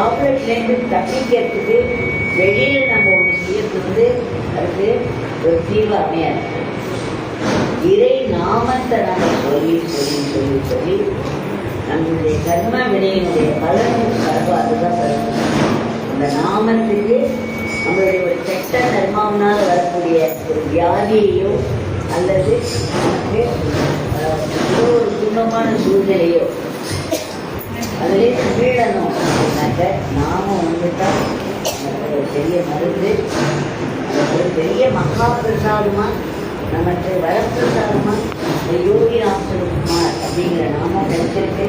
ப்ராப்ளம்லேருந்து தப்பிக்கிறதுக்கு வெளியில் நம்ம ஒன்று செய்யறது அதுக்கு ஒரு தீர்வு அமையாது. இறை நாமத்தை நம்ம சொல்லி சொல்லி சொல்லி சொல்லி நம்மளுடைய கர்ம வினையினுடைய பலனும் அதுதான் பலன். அந்த நாமத்துக்கு நம்மளுடைய ஒரு கெட்ட கர்மாவனால் வரக்கூடிய ஒரு வியாதியையோ அல்லது நமக்கு ஒரு துன்பமான சூழ்நிலையோ அதிலே மீளணும் அப்படின்னாக்க நாம வந்துட்டால் ஒரு பெரிய மருந்து, ஒரு பெரிய மகா பிரசாதமா நமக்கு வரப்பிரசாதமா யோகி ராமசுகுமார் அப்படிங்கிற நாமம் கிடைச்சிருக்கு.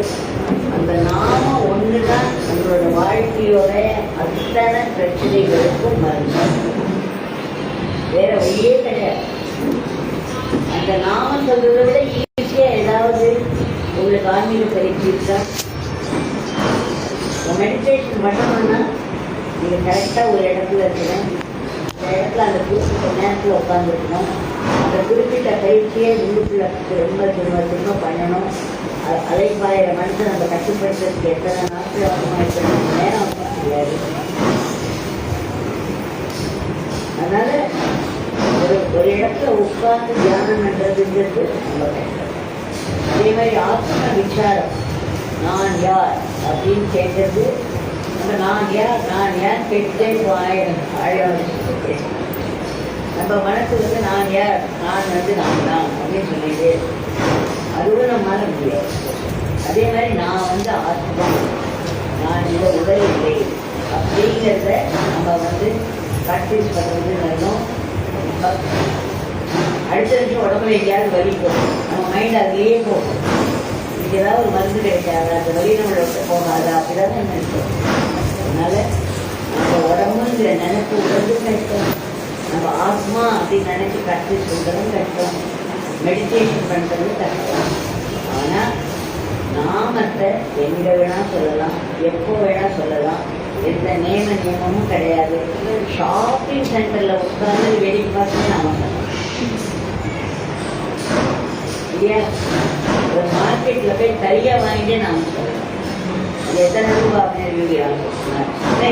அந்த நாமம் ஒன்றுதான் நம்மளோட வாழ்க்கையோட அத்தனை பிரச்சனைகளுக்கும் மருந்து, வேற வழியே கிடையாது. அந்த நாமம் சொல்றதை விட ஈஸியா ஏதாவது உங்களுக்கு ஆன்மீக பயிற்சி இருக்கா? மெடிடேஷன் பண்ணணும்னா நீங்கள் கரெக்டாக ஒரு இடத்துல இருக்கணும். அந்த இடத்துல அந்த குறிப்பிட்ட நேரத்தில் உட்காந்துருக்கணும். அந்த குறிப்பிட்ட பயிற்சியை உள்ளுக்குள்ள ரொம்ப திரும்ப திரும்ப பண்ணணும். அலைப்பாயிர மனசை நம்ம கட்டுப்படுத்துறதுக்கு எத்தனை நாட்கள் ஆகுமா, எத்தனை நேரம் ஆகுமா தெரியாது. அதனால ஒரு இடத்துல உட்கார்ந்து தியானம் பண்ணுறதுங்கிறது ரொம்ப கஷ்டம். அதே மாதிரி ஆத்ம விசாரம், நான் யார் அப்படின்னு கேட்கறது. நம்ம நான் யார் கேட்டுட்டே ஆழம் நம்ம மனசு நான் யார், நான் நான் அப்படின்னு சொல்லிட்டு அதுவும் நம்மளால முடியாது. அதே மாதிரி நான் ஆத்மா, நான் இந்த உடல் இல்லை அப்படிங்கிறத நம்ம ப்ராக்டிஸ் பண்ணுறது நல்லோம். அடுத்த நிமிஷம் உடம்புல எங்கேயாவது வலி போகும், நம்ம மைண்ட் அதுலேயே போகும். இதுக்கு ஏதாவது ஒரு மருந்து கிடைக்காது, அந்த வலி நம்மளை விட்டு போகாது, அப்படிதான் நினைச்சோம். அதனால நம்ம உடம்புங்கிற நினைப்பு உடம்பும் கஷ்டம், நம்ம ஆத்மா அப்படின்னு நினைச்சு ப்ராக்டிஸ் பண்ணுறதும் கஷ்டம், மெடிடேஷன் பண்ணுறது கஷ்டம். ஆனால் நாமத்தை எங்கே வேணால் சொல்லலாம், எப்போ வேணால் சொல்லலாம், எந்த நியமமும் கிடையாது. ஷாப்பிங் சென்டரில் உட்கார்ந்து வேடிக்கை பார்த்து நாம இல்லையா, ஒரு மார்க்கெட்டில் போய் தனியாக வாங்கிட்டே நாம சொல்லலாம். அது எத்தனை ரூபா அப்படின்னு யோகிக்கிறாங்க.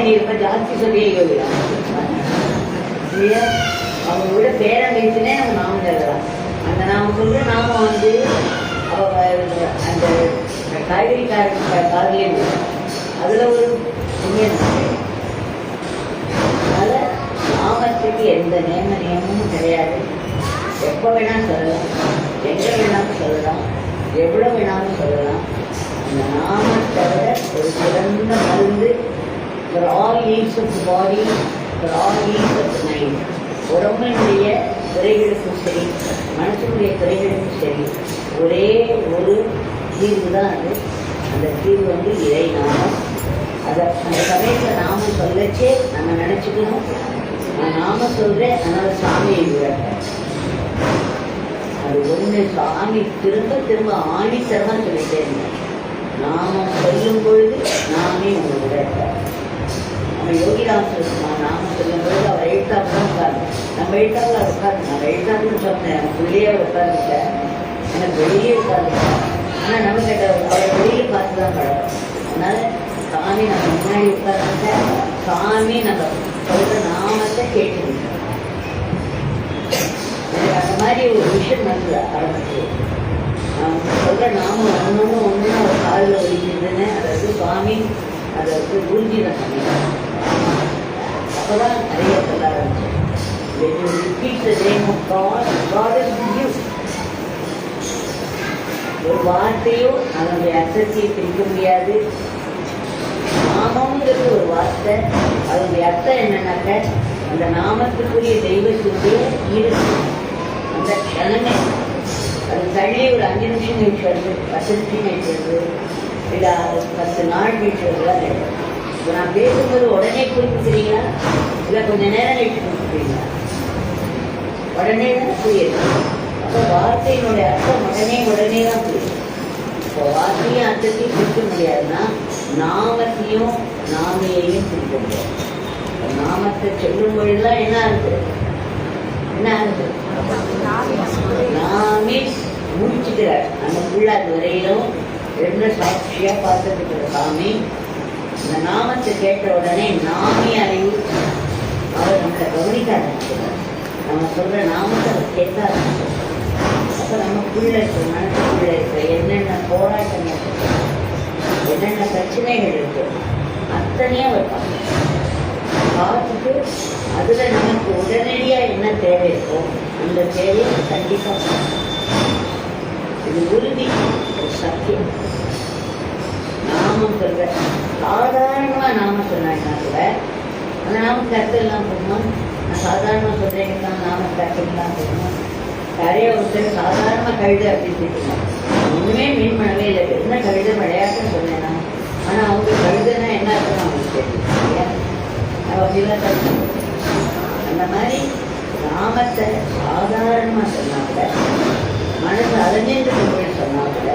நீ இப்போ ஜாஸ்தி சொல்லியே யோகிக்கிறாங்க இல்லையா. அவங்க விட பேரம் வைத்துனே நம்ம நாம சொல்லலாம். அந்த நாம சொல்ற நாம அந்த காய்கறி காரிலே அதில் ஒரு புண்ணியம். அதனால நாமத்துக்கு எந்த நியமமும் கிடையாது. எப்போ வேணாலும் சொல்லலாம், எங்கே வேணாலும் சொல்லலாம், எவ்வளோ வேணாலும் சொல்லலாம். அந்த நாமத்தை விட ஒரு சிறந்த மருந்து for all needs of the body, for all needs of the mind. உடம்பினுடைய துறைகளுக்கும் சரி, மனசுடைய துறைகளுக்கும் சரி, ஒரே ஒரு தீர்வு தான் அது. அந்த தீர்வு இறை நாமம். அதை அந்த சமயத்தில் நாமம் சொல்லச்சே நம்ம நினச்சிக்கணும், நான் நாம சொல்கிறேன், அதனால் சாமியை விழட்டேன். அது ஒன்று சாமி திரும்ப திரும்ப ஆணித்தரமாக சொல்லிட்டே இருந்தேன். நாமம் சொல்லும் பொழுது நாமே உங்களை விழட்டேன். நம்ம யோகி ராமசுகுமார் நாம சொல்லும் பொழுது அவர் எழுத்தாப்புல உட்காந்து, நம்ம எழுத்தாப்புல உட்காந்து, நம்ம எழுத்தாப்புன்னு சொன்னேன், நம்ம உள்ளே உட்காந்துட்டேன், எனக்கு வெளியே உட்காந்துட்டேன். ஆனால் நம்ம கிட்ட அவரை வெளியே பார்த்து தான் பழகும். அதனால சாமி நம்ம முன்னாடி உட்கார்ந்து சாமி நம்ம சொல்ற நாமத்தை கேட்டுருக்கோம். எனக்கு அந்த மாதிரி ஒரு விஷயம் ஆரம்பிச்சு நான் சொல்ற நாம ஒன்று ஒரு காலில் ஒழிக்கிறதுன்னு அதாவது சுவாமி அதை ஊர்ஜிதம் பண்ணிடுறேன். அப்போதான் நிறைய சொல்ல ஆரம்பிச்சேன். ஒரு வார்த்தையும் அதனுடைய அர்த்தத்தை பிரிக்க முடியாது. நாமங்கிறது ஒரு வார்த்தை, அதனுடைய அர்த்தம் என்னன்னாக்க அந்த நாமத்துக்குரிய தெய்வத்துடைய இருக்கு. அந்த க்ஷணமே அது தள்ளி ஒரு 5 நிமிஷம் கழிச்சு 10 நிமிஷம் கழிச்சு இல்லை 10 நாள் கழிச்சுலாம் கிடையாது. இப்போ நான் பேசும்போது உடனே குறிப்பிக்கிறீங்களா, இல்லை கொஞ்சம் நேரம் கழிச்சு குறிப்பிக்கிறீங்களா? உடனே தான் புரியுது. அப்போ வார்த்தையினுடைய அர்த்தம் உடனே தான் புரியுது. இப்போ வார்த்தையும் அர்த்தத்தையும் பிரிக்க முடியாதுன்னா நாமத்தையும் நாமையையும் பிரிக்க முடியாது. நாமத்தை சொல்லும் பொழுதுதான் என்ன ஆகுது, நாமே முடிச்சுக்கிறார். நமக்குள்ள அது வரையிலும் ரெண்டு சாட்சியா பார்த்துட்டு சாமி இந்த நாமத்தை கேட்ட உடனே நாமே அறிவு அவர் நம்மளை கவனிக்க ஆரம்பிக்கிறார். நம்ம சொல்ற நாமத்தை அவர் கேட்க ஆரம்பிக்கிறார். அப்போ நமக்குள்ள இருக்கிற மனசுக்குள்ள இருக்கிற என்னென்ன போராட்டங்கள் இருக்கு, என்னென்ன பிரச்சனைகள் இருக்கு, அத்தனையும் அவர் பார்த்துட்டு அதுல நமக்கு உடனடியா என்ன தேவை இருக்கோ அந்த தேவையை கண்டிப்பா இது உறுதி, ஒரு சத்தியம். நாமம் சொல்ற சாதாரணமா நாம சொன்னாங்கன்னா கூட அந்த நாமத்துக்கு அர்த்தம் எல்லாம் போகுமா? நான் சாதாரணமா சொல்றேன்னா நாமத்துக்கு அர்த்தம் எல்லாம் போகுமா? நிறைய ஒருத்தர் சாதாரணமா கழுதை அப்படின்னு சொல்லிட்டுருந்தாங்க. ஒண்ணுமே மீன் பண்ணவே இல்லை, என்ன கழுதை விளையாட்டுன்னு சொன்னேன்னா, ஆனா அவங்க கழுதைன்னா என்ன அர்த்தம் அவங்களுக்கு தெரியும். அப்படிலாம் அந்த மாதிரி நாமத்தை சாதாரணமா சொன்னாங்க, மனசு அலைஞ்சிட்டு போய் சொன்னாங்க.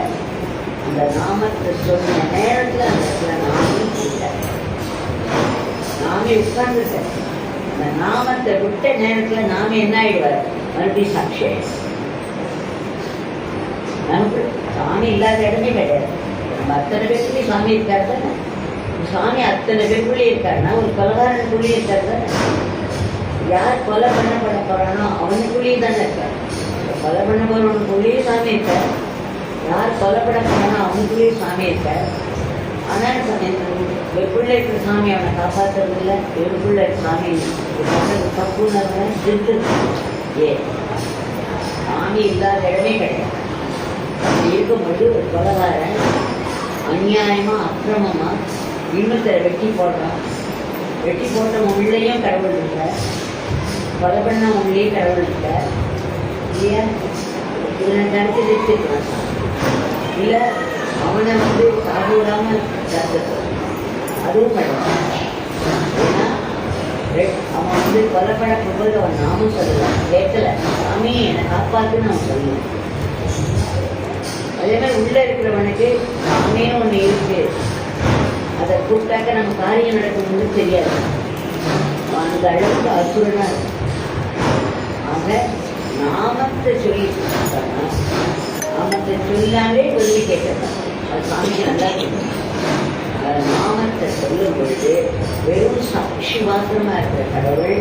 அந்த நாமத்தை சொன்ன நேரத்துல அந்த இடத்துல நாமே இல்லை, நாமே உட்கார்ந்துட்டேன். அந்த நாமத்தை விட்ட நேரத்துல நாமே என்ன ஆயிடுவார்? மறுபடியும் சாட்சியம். நமக்கு சாமி இல்லாத இடமே கிடையாது. நம்ம அத்தனை பேருக்குள்ளே சாமி இருக்காரு தானே. சாமி அத்தனை பேருக்குள்ளே இருக்காருன்னா ஒரு கொலகாரனுக்குள்ளேயே இருக்காரு தானே. யார் கொலை பண்ணப்பட போறானோ அவனுக்குள்ளேயே தானே இருக்காரு. கொலை பண்ண போறவனுக்குள்ளேயே சாமி இருக்காரு. யார் கொலைப்பட போறானோ அவனுக்குள்ளேயே சாமி இருக்காரு. ஆனால் வெப்புள்ள இருக்கிற சாமி அவனை காப்பாற்றுறது இல்லை, வெறுப்புள்ள இருக்கிற சாமி தப்புன்னு திருத்து. சாமி இல்லாத இடமே கிடையாது. அப்படி இருக்கும்போது ஒரு கொலைகாரன் அநியாயமா அக்கிரமமா இன்னொருத்தரை வெட்டி போடுறான். வெட்டி போட்ட உள்ளேயும் கடவுள் இல்லை, கொலை பண்ண உள்ளே கடவுள் இல்லை இல்லையா? இவனை நினைச்சு நிறுத்திருக்கான். இல்லை அவனை சாக விடாம அதுவும் கிடையாது. ஏன்னா அவன் கொலைப்பட போகும்போது அவன் நாமும் சொல்லலாம், கேட்கல சாமி என்னை காப்பாத்துன்னு அவன் சொல்லணும். அதே மாதிரி உள்ள இருக்கிறவனுக்கு சாமியே ஒண்ணு இருக்கு, அதை கூப்பிட்டாக்க நம்ம காரியம் நடக்கும்போது தெரியாது. அந்த அளவுக்கு அசுரனா இருக்கு. ஆக நாமத்தை சொல்லி நாமத்தை சொல்லாமே சொல்லி கேட்கலாம். அது சாமிக்கு நல்லா கேட்கணும். நாமத்தை சொல்லும் பொழுது வெறும் சாட்சி மாத்திரமா இருக்கிற கடவுள்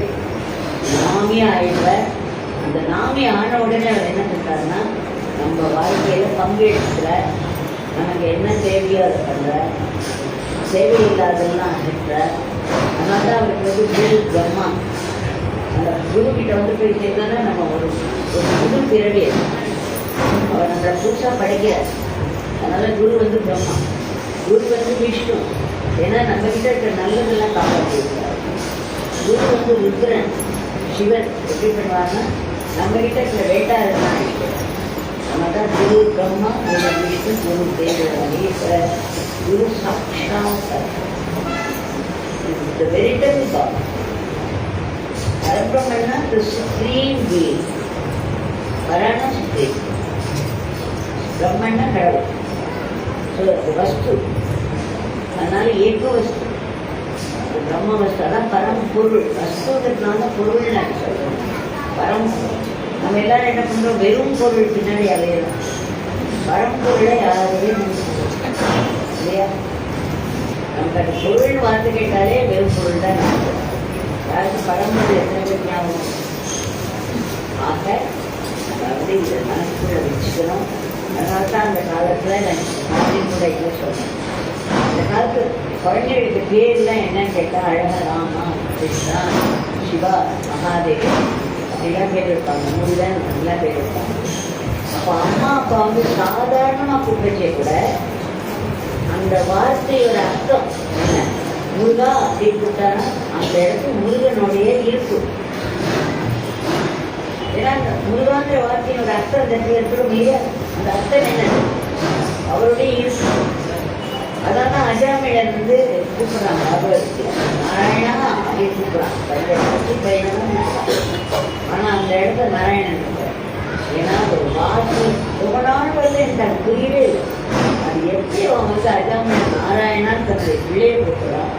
நாமே ஆயிடுவார். அந்த நாமே ஆன உடனே அவர் என்ன பண்றாருன்னா நம்ம வாழ்க்கையில பங்கெடுக்கிற, நமக்கு என்ன தேவையோ அதை பண்ற, தேவையில்லாதெல்லாம் அனுப்புற. அதனால தான் அவருக்கு குரு பிரம்மா. அந்த குரு கிட்ட போய் சேர்ந்தோன்னா நம்ம ஒரு புது பிறவி. அவர் நம்மளை புதுசாக படிக்கிறார். அதனால குரு பிரம்மா, குரு விஷ்ணு. ஏன்னா நம்ம கிட்ட இருக்கிற நல்லதெல்லாம் காப்பாற்றிருக்கிறார். குரு ருத்ரன், சிவன். எப்படி பண்ணுவாங்கன்னா நம்ம கிட்ட இருக்கிற வேட்டாரெல்லாம் அழிக்கிறார். அதனால தான் குரு பிரம்மா, குரு விஷ்ணு, குரு தேவ, குரு சாட்சாத் veritable God. பரபிரம்மன்னா the supreme being. பரானா supreme, பிரம்மன்னா கடவுள். வஸ்து, அதனால ஏக வஸ்து, பிரம்ம வஸ்து. அதான் பரம் பொருள். வஸ்துனால பொருள் நான் சொல்றேன். பரம் நம்ம எல்லாரும் என்ன பண்றோம்? வெறும் பொருள் பின்னாடி அலையலாம். பரம்பொருளை யாரையும் இல்லையா? நமக்கு அந்த பொருள் வார்த்தை கேட்டாலே வெறும் பொருள் தான். யாருக்கு பரம்பொருள் எத்தனை பேர் ஞாபகம்? ஆக அதாவது இதை மனசுக்குள்ள வச்சுக்கணும். அதனால தான் அந்த காலத்தில் நான் கூட இல்லை சொல்றேன். அந்த காலத்து குழந்தைகளுக்கு பேர்லாம் என்னன்னு கேட்டால் அழகா ராமா, கிருஷ்ணா, சிவா, மகாதேவி அப்படிலாம் பேர் இருப்பாங்க. முருகன் நல்லா பேர் இருப்பாங்க. அப்போ அம்மா அப்பா சாதாரணமாக கூப்பிட்டே கூட அந்த வார்த்தையோட அர்த்தம் என்ன? முருகா அப்படின்னு கூப்பிட்டானா அந்த இடத்துல முருகனுடைய இருப்பு. ஏன்னா அந்த முருகாங்கிற வார்த்தையோட அர்த்தம் அந்த இடத்துல இருக்கணும் இல்லையா? அந்த அர்த்தம் என்னது? அவருடைய இருப்பு. அதான் அஜாமிழன் கூப்பிடுறாங்க. பகவத்கீதை நாராயணா அப்படின்னு கூப்பிடுறாங்க. பையனா ஆனா அந்த இடத்துல நாராயணன் இருக்கார். ஏன்னா ஒரு வார்த்தை ரொம்ப நாள் வந்து எனக்கு அது புரியவே இல்லை. அது எப்படி அவங்க அஜாமிழன் நாராயணான்னு தன்னுடைய பிள்ளையை கூப்பிடுறான்.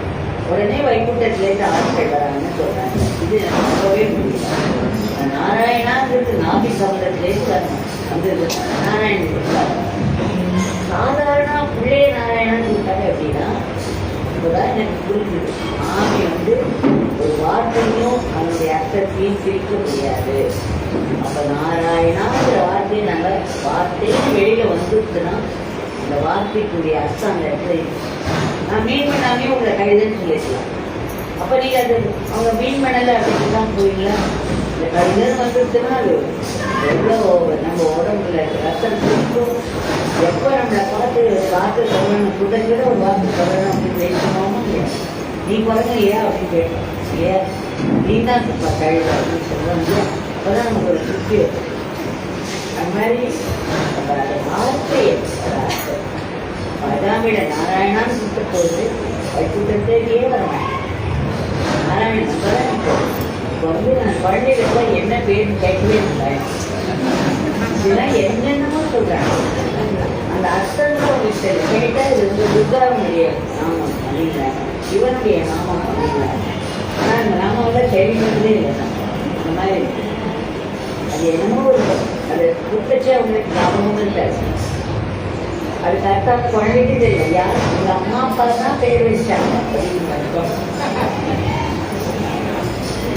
உடனே வைகுண்டத்திலேருந்து ஆட்கள் வராங்கன்னு சொல்றாங்க. இது நம்பவே முடியல. நாராயணாங்கிறது நாபி கமலத்திலேருந்து வந்தது. நாராயணன் சாதாரண பிள்ளைய நாராயணான்னு சொல்லிட்டாங்க. அப்படின்னா இப்போதான் எனக்கு புரிஞ்சுது. சாமி ஒரு வார்த்தையும் அதனுடைய அர்த்தத்தையும் பிரிக்க முடியாது. அப்போ நாராயணாங்கிற வார்த்தையை நாங்கள் வார்த்தையும் வெளியில வந்துருச்சுன்னா அந்த வார்த்தைக்குரிய அர்த்தம் அந்த இடத்துல நான் மீன் பண்ணாமே உங்களை கழுதுன்னு சொல்லிடலாம். அப்போ நீங்கள் அது அவங்க மீன் பண்ணலை அப்படின்னு தான் போயிங்களா? இந்த கழுதுன்னு வந்துருச்சுன்னா அது எவ்வளோ நம்ம உடம்புல ரத்தம் பிடிக்கும். எப்போ நம்மளை பார்த்து சொல்லணும், சுடக்கிட ஒரு வார்த்தை சொல்லணும் அப்படின்னு பேசணுமோ நீ குறைங்கலையா அப்படின்னு கேட்டோம். ஏன் நீ தான் கழுது அப்படின்னு சொல்லுவாங்க. அப்போதான் நமக்கு ஒரு திருப்தி வரும். அது மாதிரி அந்த வார்த்தையை அதாமிட நாராயணான்னு சுத்த போது வைக்கூட்டத்தையே வரமாட்டேன். நாராயணன் நம்பதான் இப்போ நான் குழந்தைகளுக்கு என்ன பேருன்னு கேட்கவே இல்லை. இதெல்லாம் என்னென்னமோ சொல்றாங்க. அந்த அர்த்தங்கள் உங்களுக்கு கேட்டால் இது துர்காவுடைய நாமம் அப்படிங்கிறாங்க, சிவனுடைய நாமம் அப்படிங்கிறாங்க. ஆனால் அந்த நாமெல்லாம் தெரிவிக்கிறதே இல்லை. இந்த மாதிரி இருக்கு. அது என்னமோ இருக்கும். அது குட்டச்சே அவங்களுக்கு ஞாபகமும் இல்லை. அதுக்கு அர்த்தம் குழந்தைக்கு தெரியல. யார் எங்கள் அம்மா அப்பா தான் பேர் வச்சாங்க அப்படின்னு அர்த்தம்.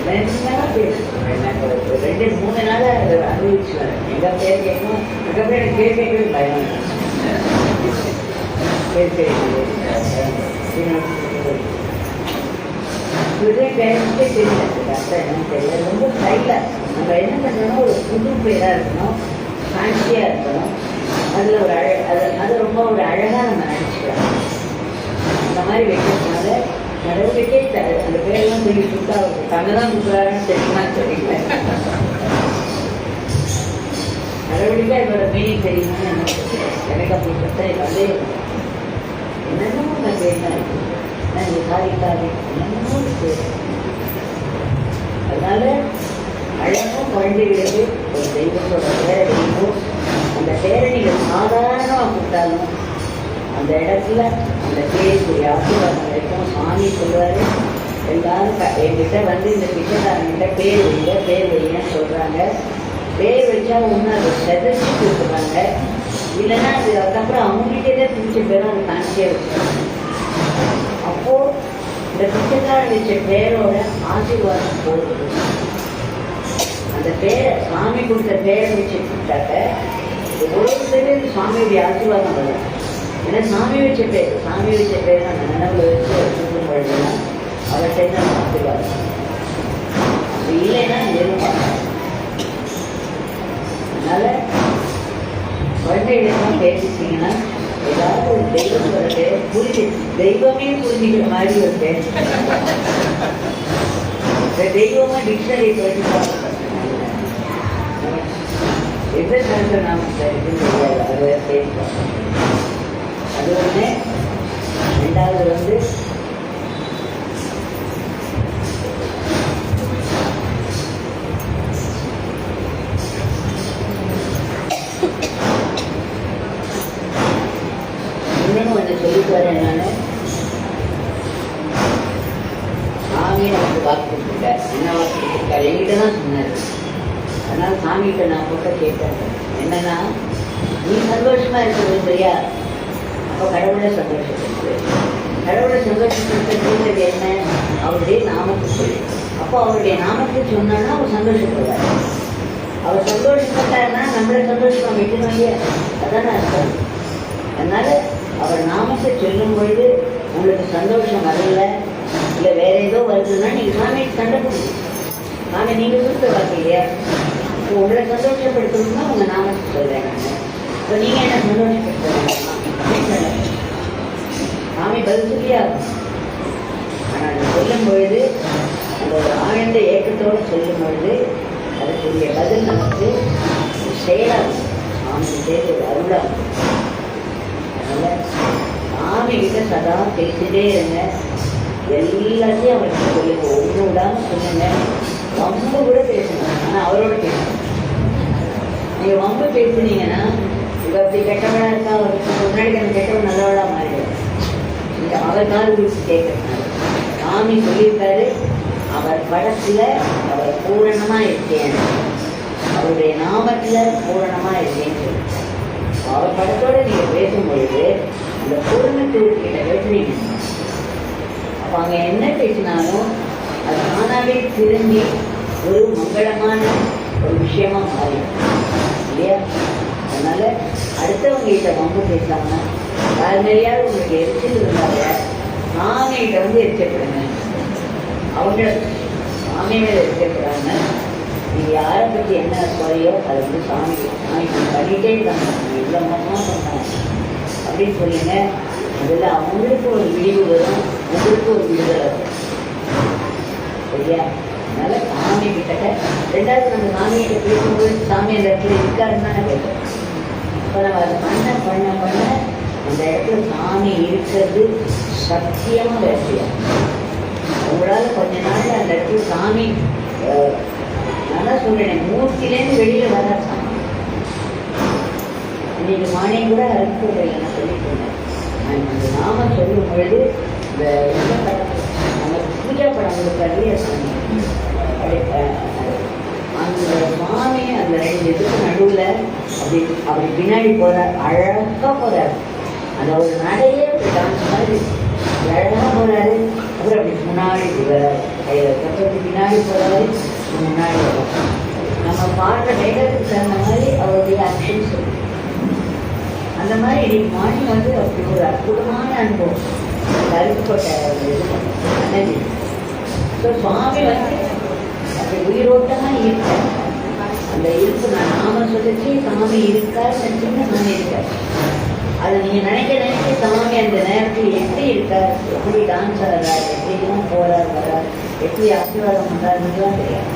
2-3 நாள் அனுபவிச்சு வரேன். எங்கள் பேர் கேட்கணும். அதுக்கப்புறம் எனக்கு பேர் கேட்கவே பயம். பேர் பேருக்கே தெரியல. அர்த்தம் என்னன்னு தெரியல. ரொம்ப ஸ்டைலாக நம்ம என்ன பண்ணணும், ஒரு புது பேராக இருக்கணும், ஃபேன்சியாக இருக்கணும். அதில் ஒரு அது ரொம்ப ஒரு அழகாக நம்ம நினச்சிக்கலாம். அந்த மாதிரி வைக்கிறதுனால கடவுளுக்கே அந்த பேரெல்லாம் சொல்லி கொடுத்தா அவர் தங்க தான் கொடுக்குறாருன்னு தெரியுமான்னு தெரியல. கடவுளுக்கே அதோட மீனிங் தெரியுமான்னு எனக்கு அப்படி கொடுத்தா வந்து என்னென்னமோ நான் பேசினேன். நான் சாதிக்காது என்னென்னமோ பேசுறேன். அதனால அழகாக குழந்தைகளுக்கு ஒரு தெய்வத்தோட பேரணியோ அந்த பேரணிகள் சாதாரணமாக கொடுத்தாலும் அந்த இடத்துல அந்த பேருக்குரிய ஆசீர்வாதம் வரைக்கும் சாமி சொல்லுவார். எல்லாரும் என்கிட்ட வந்து இந்த பிச்சைக்காரங்கிட்ட பேர் வைங்கன்னு சொல்கிறாங்க. பேர் வச்சா ஒன்று அதை செதச்சி கொடுக்குறாங்க. இல்லைன்னா அது அதுக்கப்புறம் அவங்ககிட்டே பிடிச்ச பேரும் அது காணிச்சே வச்சுருக்காங்க. அப்போது இந்த பிச்சைக்காரன் வச்ச பேரோட ஆசீர்வாதம் போகுது. அந்த பேரை சாமி கொடுத்த பேரை வச்சு கொடுத்தாக்க ஒவ்வொருத்தரும் சுவாமியுடைய ஆசீர்வாதம் வரும். ஏன்னா சாமி வச்ச பேர் அந்த நினைவுல வச்சு வச்சுக்கும் பொழுதுதான் அவர்கிட்ட தான் ஆசீர்வாதம். அப்படி இல்லைன்னா எதிர்பார்க்க. அதனால குழந்தைகளுக்கெல்லாம் பேசிட்டீங்கன்னா ஏதாவது ஒரு தெய்வத்தோட பேர் தெய்வமே புரிஞ்சுக்கிற மாதிரி ஒரு பேர். இந்த தெய்வமா டிக்ஷனரி போயிட்டு பார்க்க எந்த நாமத்தை இருக்குன்னு தெரியாது. அதை பேசுவோம். அது ஒன்று. ரெண்டாவது இன்னும் ஒன்று சொல்லிட்டு வரேன். நான் சாமியை நமக்கு வாக்கு கொடுத்துருக்கார். என்ன வாக்கு கொடுத்துருக்காரு என்கிட்ட தான் சொன்னார். அதனால சாமிகிட்ட நான் கூட கேட்டேன். என்னன்னா நீ சந்தோஷமா இருக்கிறது சரியா? அப்போ கடவுளை சந்தோஷப்படுத்து. கடவுளை சந்தோஷப்படுத்துறது என்ன? அவருடைய நாமத்தை சொல்லி. அப்போ அவருடைய நாமத்தை சொன்னோன்னா அவர் சந்தோஷப்படுவார். அவர் சந்தோஷப்பட்டாருன்னா நம்மளை சந்தோஷமா வைக்கணும் இல்லையா? அதானே அர்த்தம். அதனால அவர் நாமத்தை சொல்லும் பொழுது உங்களுக்கு சந்தோஷம் வரல, இல்லை வேற ஏதோ வருதுன்னா நீங்கள் சாமியை சண்டை போடுங்க. நாங்கள் நீங்கள் கொடுத்த வாக்கு இல்லையா? இப்போ உங்களை சந்தோஷப்படுத்தணும்னா உங்கள் நாமத்தை சொல்கிறேன் நான். இப்போ நீங்கள் என்ன சந்தோஷப்படுத்த சாமி பதில் சொல்லியாகும். ஆனால் அது சொல்லும் பொழுது அந்த ஒரு ஆழ்ந்த ஏக்கத்தோடு சொல்லும் பொழுது அதுக்குரிய பதில் நமக்கு செயலாகும். சாமி சேர்த்து ஒரு அருளாகும். அதனால் சாமி கிட்ட சதா பேசிட்டே இருங்க. எல்லாத்தையும் அவருக்கு சொல்லுங்க. ஒன்று விடாமல் சொல்லுங்க. வம்பு கூட பேசணும், ஆனால் அவரோட பேசணும். நீங்கள் வம்பு பேசுனீங்கன்னா இப்போ அப்படி கெட்டவனாக இருக்கா, அவருக்கு முன்னாடி அந்த கெட்டவன் நல்லவளாக மாறிடும். இந்த அவர் கால் வீச்சு கேட்கறதுனால சாமி சொல்லியிருக்காரு, அவர் படத்தில் அவர் பூரணமாக இருக்கேன், அவருடைய நாமத்தில் பூரணமாக இருக்கேன்னு சொல்லி அவர் படத்தோடு நீங்கள் பேசும்பொழுது அந்த பூரணத்திற்கிட்ட பேசுறீங்க. அப்போ அங்கே என்ன பேசினாலும் அது தானாகவே திரும்பி ஒரு மங்களமான ஒரு விஷயமா மாறிடும் இல்லையா? அதனால அடுத்தவங்க கிட்ட வம்பு பேசாம யார் நிறையாவது உங்களுக்கு எரிச்சல் இருந்தாங்க சாமிகிட்ட வந்து எரிச்சப்படுங்க. அவங்க சாமி மேலே எரிச்சப்படுறாங்க. நீங்கள் யாரை பற்றி என்ன குறையோ அதை வந்து சாமி பண்ணிகிட்டே இருக்காங்க, இவ்வளோ மோசமாக பண்ணாங்க அப்படின்னு சொல்லுங்க. அதில் அவங்களுக்கு ஒரு விடிவு வரும், உங்களுக்கு ஒரு விடுதலை வரும் சரியா? அதனால சாமி கிட்ட ரெண்டாவது நம்ம சாமிகிட்ட பேசும்போது சாமி அந்த இடத்துல இருக்காருன்னு தானே கேட்குறோம். இப்போ நம்ம அதை பண்ண அந்த இடத்துல சாமி இருக்கிறது சத்தியமாக வேசியம். உங்களால் கொஞ்ச நாள் அந்த இடத்துல சாமி நான் சொல்றேன், மூர்த்திலேருந்து வெளியில வர சாமி. இன்னைக்கு மானியம் கூட அறுப்புகளை நான் சொல்லிட்டு இருந்தேன். அந்த நாம சொல்லும் பொழுது இந்த நம்ம பூஜா படங்களுக்கு அறிய சாமி அந்த சுவாமி அந்த ரெண்டு இதுக்கு நடுவில் அப்படி பின்னாடி போறார், அழகா போறாரு. அந்த ஒரு நடையே அப்படி டான்ஸ் மாதிரி அழகா போறாரு. அப்புறம் அப்படி முன்னாடி வர்றாரு, கட்டத்துக்கு பின்னாடி போறாரு, முன்னாடி வர்றாரு. நம்ம பாடுற வேகத்துக்கு தகுந்த மாதிரி அவருடைய ஆக்ஷன் சொல்லு. அந்த மாதிரி இன்னைக்கு மார்னிங் வந்து அப்படி ஒரு அற்புதமான அனுபவம் கருப்புக்கோட்டை இது. ஸோ சுவாமி வந்து அப்படி உயிரோட்டமாக இருக்கார். அந்த இருப்பு நான் நாம சொல்லிச்சு சாமி இருக்கார் நினச்சிங்கன்னா சாமி இருக்கார். அதை நீங்கள் நினைக்க சாமி அந்த நேரத்தில் எப்படி இருக்கார், எப்படி டான்ஸ் ஆடுறார், எப்படிலாம் போகிறார் வர்றார், எப்படி ஆசீர்வாதம் பண்ணுறாருலாம் தெரியாது.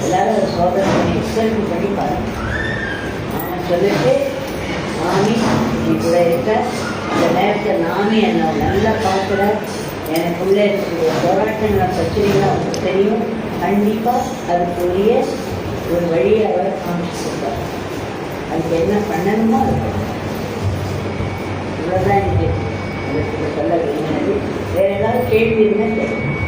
எல்லாரும் அதை சோதனை பண்ணி எக்ஸ்பெரிமெண்ட் பண்ணி பாருங்க. நாம சொல்லிட்டு சாமி நீ கூட இருக்க அந்த நேரத்தில் நாமி என்னை நல்லா பார்க்குற, எனக்குள்ளே இருக்கக்கூடிய போராட்டங்கள் பிரச்சனைகள் அவங்களுக்கு தெரியும். கண்டிப்பாக அதுக்குரிய ஒரு வழியை அவரை காமிச்சு கொடுப்பார். அதுக்கு என்ன பண்ணணுமோ அது இவ்வளோதான் எனக்கு அதுக்கு சொல்ல விரும்பினது. வேறு ஏதாவது கேள்வி இருந்தால் கேட்கணும்.